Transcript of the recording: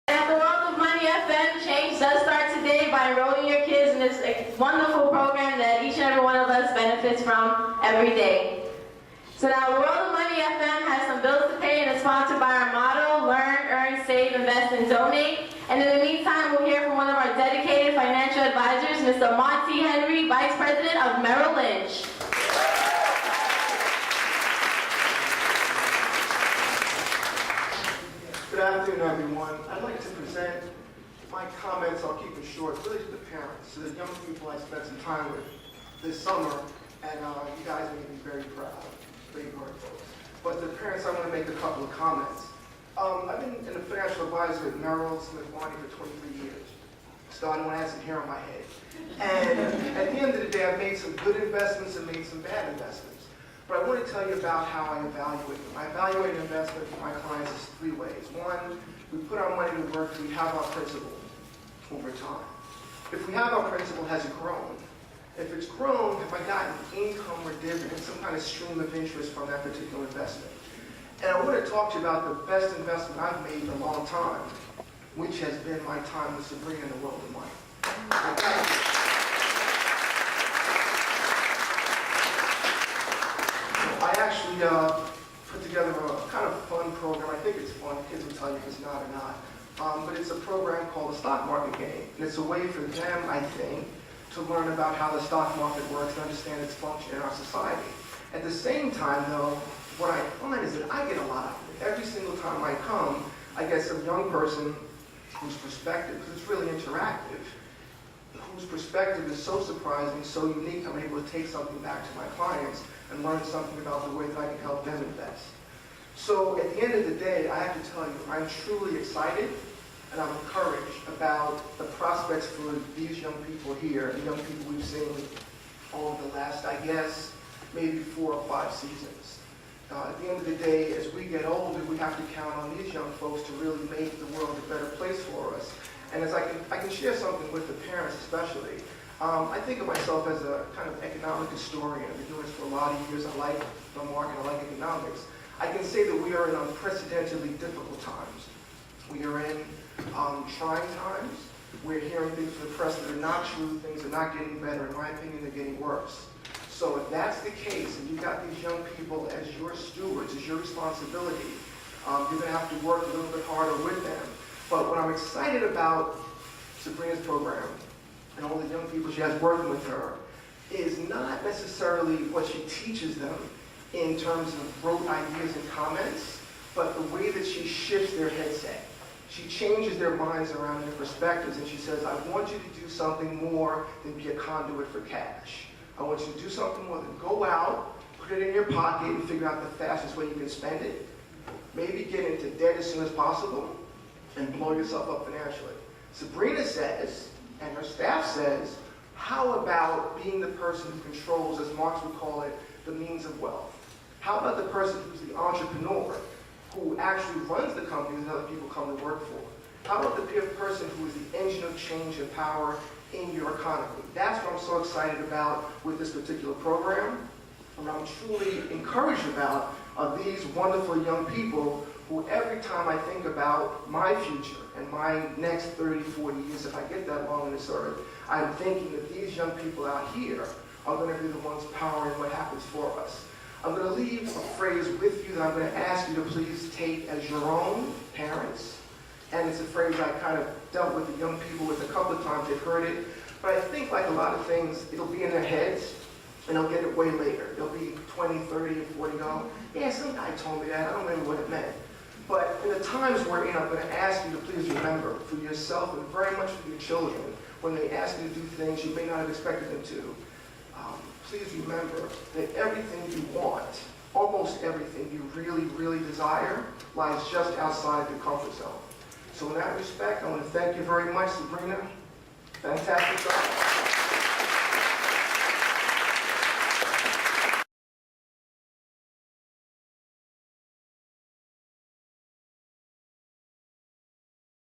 At the World of Money FM, change does start today by enrolling your kids in this wonderful program that each and every one of us benefits from every day. So now, World of Money FM has some bills to pay and is sponsored by our motto, learn, earn, save, invest, and donate. And in the meantime, we'll hear from one of our dedicated financial advisors, Mr. Monty Henry, Vice President of Merrill Lynch. Good afternoon, everyone. I'd like to present my comments, I'll keep it short, really to the parents, to the young people I spent some time with this summer, and you guys are going to be very proud. Great work, folks. But the parents, I want to make a couple of comments. I've been a financial advisor at Merrill Smith Barney for 23 years. Started when I had some hair on my head. And at the end of the day, I've made some good investments and made some bad investments. But I want to tell you about how I evaluate them. I evaluate an investment for my clients as three ways. One, we put our money to work, we have our principal over time. If we have our principal, has it grown? If it's grown, have I gotten income or dividend, some kind of stream of interest from that particular investment? And I want to talk to you about the best investment I've made in a long time, which has been my time with Sabrina in the World of Money. I actually put together a kind of fun program. I think it's fun. Kids will tell you if it's not or not. But it's a program called the Stock Market Game. And it's a way for them, I think, to learn about how the stock market works and understand its function in our society. At the same time, though, what I find is that I get a lot out of it. Every single time I come, I get some young person whose perspective, because it's really interactive, whose perspective is so surprising, so unique, I'm able to take something back to my clients and learn something about the way that I can help them invest. So at the end of the day, I have to tell you, I'm truly excited and I'm encouraged about the prospects for these young people here, the young people we've seen over the last, I guess, maybe 4 or 5 seasons. At the end of the day, as we get older, we have to count on these young folks to really make the world a better place for us. And as I can share something with the parents especially, I think of myself as a kind of economic historian. I've been doing this for a lot of years. I like the market, I like economics. I can say that we are in unprecedentedly difficult times. We are in trying times. We're hearing things from the press that are not true. Things are not getting better. In my opinion, they're getting worse. So if that's the case, and you've got these young people as your stewards, as your responsibility, you're going to have to work a little bit harder with them. But what I'm excited about Sabrina's program and all the young people she has working with her is not necessarily what she teaches them in terms of rote ideas and comments, but the way that she shifts their headset. She changes their minds around their perspectives, and she says, I want you to do something more than be a conduit for cash. I want you to do something more than go out, put it in your pocket, and figure out the fastest way you can spend it. Maybe get into debt as soon as possible, and blow yourself up financially. Sabrina says, and her staff says, how about being the person who controls, as Marx would call it, the means of wealth? How about the person who's the entrepreneur, who actually runs the company that other people come to work for? How about the person who is the engine of change and power in your economy? That's what I'm so excited about with this particular program. And I'm truly encouraged about these wonderful young people who every time I think about my future and my next 30, 40 years, if I get that long on this earth, I'm thinking that these young people out here are going to be the ones powering what happens for us. I'm going to leave a phrase with you that I'm going to ask you to please take as your own, parents. And it's a phrase I kind of dealt with the young people with a couple of times. They've heard it. But I think like a lot of things, it'll be in their heads, and they'll get it way later. They'll be 20, 30, and 40 going, yeah, some guy told me that. I don't remember what it meant. But in the times we're in, I'm going to ask you to please remember for yourself and very much for your children, when they ask you to do things you may not have expected them to, please remember that everything you want, almost everything you really, really desire, lies just outside your comfort zone. So in that respect, I want to thank you very much, Sabrina. Fantastic job.